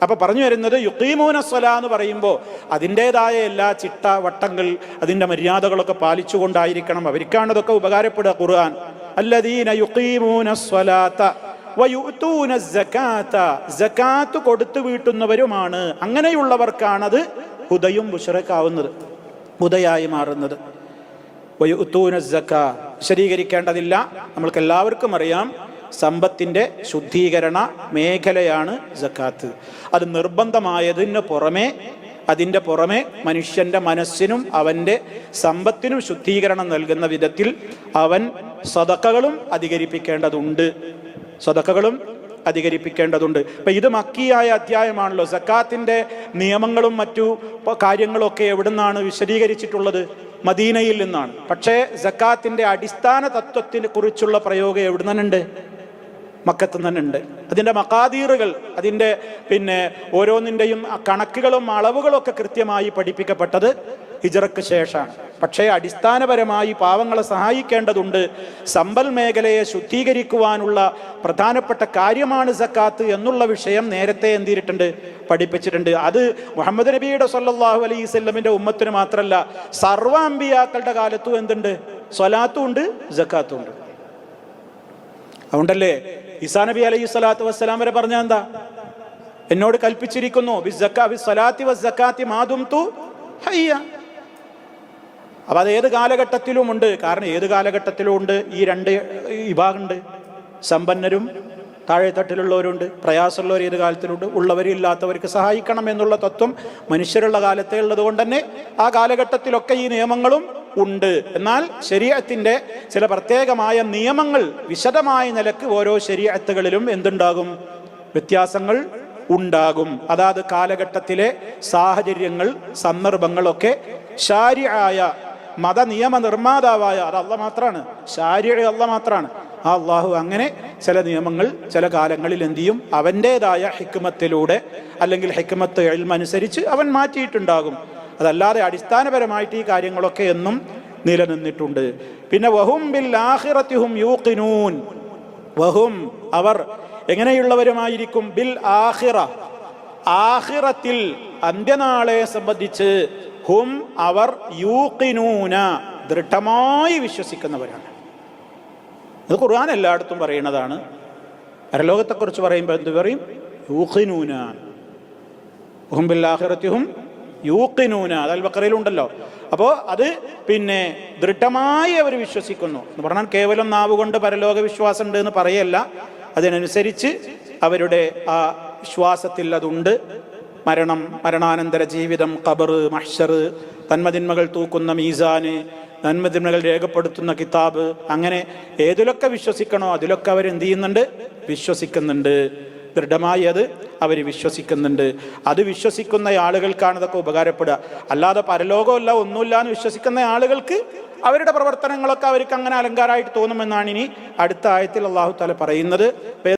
അപ്പൊ പറഞ്ഞു വരുന്നത് യുഖീമൂന സ്വലാ എന്ന് പറയുമ്പോൾ അതിൻ്റെതായ എല്ലാ ചിട്ടവട്ടങ്ങൾ, അതിൻ്റെ മര്യാദകളൊക്കെ പാലിച്ചുകൊണ്ടായിരിക്കണം. അവർക്കാണ് അതൊക്കെ ഉപകാരപ്പെടുക. ഖുർആൻ അല്ലദീന യുഖീമൂന സ്വലാത്ത വയുഅ്തൂന സകാത്ത, സകാത്ത് കൊടുത്തു വീട്ടുന്നവരുമാണ്. അങ്ങനെയുള്ളവർക്കാണത് ഹുദയും ബുശ്റക്കാവുന്നത്, ഹുദയായി മാറുന്നത്. വയുഅ്തൂന സകാ വിശദീകരിക്കേണ്ടതില്ല, നമ്മൾക്ക് എല്ലാവർക്കും അറിയാം. സമ്പത്തിൻ്റെ ശുദ്ധീകരണ മേഖലയാണ് സക്കാത്ത്. അത് നിർബന്ധമായതിന് പുറമെ, അതിൻ്റെ പുറമെ മനുഷ്യൻ്റെ മനസ്സിനും അവൻ്റെ സമ്പത്തിനും ശുദ്ധീകരണം നൽകുന്ന വിധത്തിൽ അവൻ സദഖകളും അധികരിപ്പിക്കേണ്ടതുണ്ട്, സദഖകളും അധികരിപ്പിക്കേണ്ടതുണ്ട്. ഇപ്പം ഇത് മക്കിയായ അധ്യായമാണല്ലോ. സക്കാത്തിൻ്റെ നിയമങ്ങളും മറ്റു കാര്യങ്ങളൊക്കെ എവിടെ നിന്നാണ് വിശദീകരിച്ചിട്ടുള്ളത്? മദീനയിൽ നിന്നാണ്. പക്ഷേ സക്കാത്തിൻ്റെ അടിസ്ഥാന തത്വത്തിനെ കുറിച്ചുള്ള പ്രയോഗം എവിടെ നിന്നുണ്ട്? മക്കത്ത് നിന്നുണ്ട്. അതിൻ്റെ മഖാദീറുകൾ, അതിൻ്റെ ഓരോന്നിൻ്റെയും കണക്കുകളും അളവുകളും ഒക്കെ കൃത്യമായി പഠിപ്പിക്കപ്പെട്ടത് ഹിജ്റക്ക് ശേഷമാണ്. പക്ഷേ അടിസ്ഥാനപരമായി പാവങ്ങളെ സഹായിക്കേണ്ടതുണ്ട്. സമ്പൽ മേഖലയെ ശുദ്ധീകരിക്കുവാനുള്ള പ്രധാനപ്പെട്ട കാര്യമാണ് സക്കാത്ത് എന്നുള്ള വിഷയം നേരത്തെ എന്ത് ചെയ്തിട്ടുണ്ട്? പഠിപ്പിച്ചിട്ടുണ്ട്. അത് മുഹമ്മദ് നബിയുടെ സ്വല്ലല്ലാഹു അലൈഹി വസല്ലമിൻ്റെ ഉമ്മത്തിന് മാത്രമല്ല, സർവ്വ അമ്പിയാക്കളുടെ കാലത്തും എന്തുണ്ട്? സ്വലാത്തും ഉണ്ട്, സക്കാത്തും ഉണ്ട്. അതുകൊണ്ടല്ലേ ഈസാ നബി അലൈഹി സ്വലാത്തു വസ്സലാം വരെ പറഞ്ഞ എന്താ? എന്നോട് കൽപ്പിച്ചിരിക്കുന്നു അപ്പൊ അത് ഏത് കാലഘട്ടത്തിലും ഉണ്ട്. കാരണം ഏത് കാലഘട്ടത്തിലും ഉണ്ട് ഈ രണ്ട് വിഭാഗമുണ്ട്. സമ്പന്നരും താഴെത്തട്ടിലുള്ളവരുണ്ട്, പ്രയാസമുള്ളവർ ഏത് കാലത്തിലുണ്ട്. ഉള്ളവരും ഇല്ലാത്തവർക്ക് സഹായിക്കണം എന്നുള്ള തത്വം മനുഷ്യരുള്ള കാലത്തെ ഉള്ളത് കൊണ്ട് തന്നെ ആ കാലഘട്ടത്തിലൊക്കെ ഈ നിയമങ്ങളും ഉണ്ട്. എന്നാൽ ശരീഅത്തിന്റെ ചില പ്രത്യേകമായ നിയമങ്ങൾ വിശദമായ നിലക്ക് ഓരോ ശരീഅത്തുകളിലും എന്തുണ്ടാകും? വ്യത്യാസങ്ങൾ ഉണ്ടാകും. അതാത് കാലഘട്ടത്തിലെ സാഹചര്യങ്ങൾ, സന്ദർഭങ്ങളൊക്കെ ശാരിആയ മത നിയമ നിർമ്മാതാവായ അത് അല്ലാഹ് മാത്രമാണ്. ശാരിഅ അല്ലാഹ് മാത്രമാണ്. ആ അള്ളാഹു അങ്ങനെ ചില നിയമങ്ങൾ ചില കാലങ്ങളിൽ എന്ത് ചെയ്യും? അവൻ്റെതായ ഹിക്മത്തിലൂടെ അല്ലെങ്കിൽ ഹിക്മത്ത് ഇൽമ അനുസരിച്ച് അവൻ മാറ്റിയിട്ടുണ്ടാകും. അതല്ലാതെ അടിസ്ഥാനപരമായിട്ട് ഈ കാര്യങ്ങളൊക്കെ എന്നും നിലനിന്നിട്ടുണ്ട്. പിന്നെ വഹും ബിൽ ആഖിറതി ഹും യൂഖിനൂൻ, വഹും അവർ എങ്ങനെയുള്ളവരുമായിരിക്കും? ബിൽ ആഖിറ, ആഖിറത്തിൽ അന്ത്യനാളെ സംബന്ധിച്ച് ഹും അവർ യൂഖിനൂന ദൃഢമായി വിശ്വസിക്കുന്നവരാണ്. അത് ഖുർആൻ എല്ലായിടത്തും പറയുന്നതാണ്. പരലോകത്തെക്കുറിച്ച് പറയുമ്പോൾ എന്ത് പറയും? യൂഖിനൂന, ഹും ബിൽ ആഖിറതി ഹും യൂഖിനൂന. അത് അൽ ബഖറയിലുണ്ടല്ലോ. അപ്പോൾ അത് ദൃഢമായി അവർ വിശ്വസിക്കുന്നു എന്ന് പറഞ്ഞാൽ കേവലം നാവുകൊണ്ട് പരലോക വിശ്വാസം ഉണ്ട് എന്ന് പറയല്ല. അതിനനുസരിച്ച് അവരുടെ ആ വിശ്വാസത്തിൽ അതുണ്ട്. മരണം, മരണാനന്തര ജീവിതം, ഖബർ, മഹ്ശർ, നന്മതിന്മകൾ തൂക്കുന്ന മീസാന്, നന്മതിന്മകൾ രേഖപ്പെടുത്തുന്ന കിതാബ്, അങ്ങനെ ഏതിലൊക്കെ വിശ്വസിക്കണോ അതിലൊക്കെ അവരെന്ത് ചെയ്യുന്നുണ്ട്? വിശ്വസിക്കുന്നുണ്ട്. ദൃഢമായി അത് അവർ വിശ്വസിക്കുന്നുണ്ട്. അത് വിശ്വസിക്കുന്ന ആളുകൾക്കാണ് ഇതൊക്കെ ഉപകാരപ്പെടുക. അല്ലാതെ പരലോകമല്ല ഒന്നുമില്ല എന്ന് വിശ്വസിക്കുന്ന ആളുകൾക്ക് അവരുടെ പ്രവർത്തനങ്ങളൊക്കെ അവർക്ക് അങ്ങനെ അലങ്കാരമായിട്ട് തോന്നുമെന്നാണ് ഇനി അടുത്ത ആയത്തിൽ അല്ലാഹു തആല പറയുന്നത്.